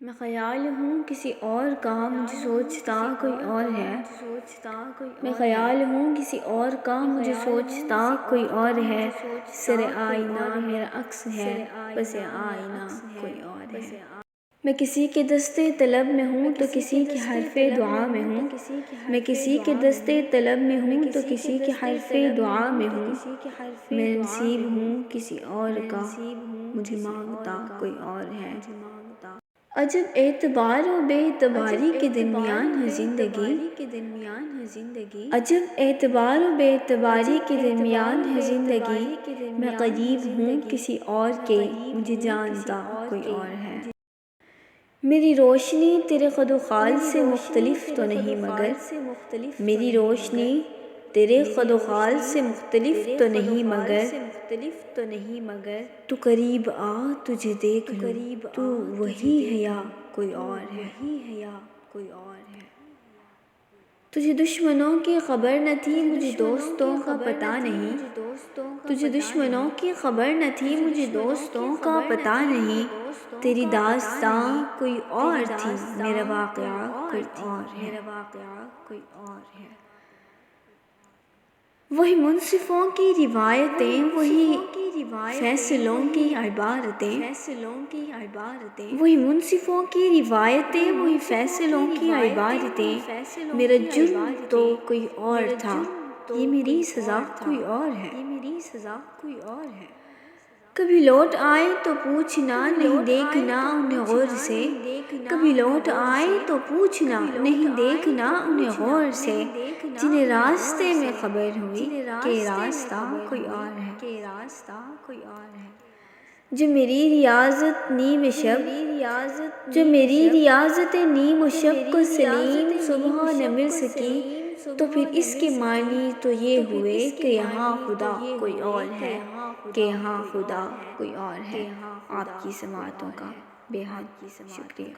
میں خیال ہوں کسی اور کا مجھے سوچتا کوئی اور ہے، میں خیال ہوں کسی اور کا مجھے سوچتا کوئی اور ہے، سر آئینہ میرا عکس ہے، پس آئینہ کوئی اور ہے۔ میں کسی کے دستے طلب میں ہوں تو کسی کے حرف دعا میں ہوں، میں کسی کے دستے طلب میں ہوں تو کسی کے حرف دعا میں ہوں، میں نصیب ہوں کسی اور کا، مجھے مانگتا کوئی اور ہے۔ عجب اعتبار و بے اعتباری کے درمیان ہے زندگی، عجب اعتبار و بے اعتباری کے درمیان ہے زندگی، میں قریب ہوں کسی اور کے، مجھے جانتا کوئی اور ہے۔ میری روشنی تیرے قد و خال سے مختلف تو نہیں مگر، میری روشنی تیرے قد و خال سے مختلف تو نہیں مگر، تو قریب آ تجھے دیکھ لوں، تو وہی ہے یا کوئی اور ہے۔ تجھے دشمنوں کی خبر نہ تھی مجھے دوستوں کا پتہ نہیں، تجھے دشمنوں کی خبر نہ تھی مجھے دوستوں کا پتہ نہیں، تیری داستاں کوئی اور تھی میرا واقعہ کوئی اور ہے۔ وہی منصفوں کی روایتیں، وہی فیصلوں کی عبارتیں، وہی منصفوں کی روایتیں، وہی فیصلوں کی عبارتیں، میرا جرم تو کوئی اور تھا، یہ میری سزا کوئی اور ہے۔ کبھی لوٹ آئے تو پوچھنا نہیں دیکھنا انہیں غور سے، کبھی لوٹ آئے تو پوچھنا نہیں دیکھنا انہیں غور سے، جنہیں راستے میں خبر ہوئی کہ راستہ کوئی اور ہے۔ جو میری ریاضت نیم شب، جو میری ریاضت نیم و شب کو سلیم صبح نہ مل سکی، تو پھر اس کے معنی تو یہ ہوئے کہ یہاں خدا کوئی اور ہے، کہ یہاں خدا کوئی اور ہے۔ آپ کی سماعتوں کا بے حد شکریہ۔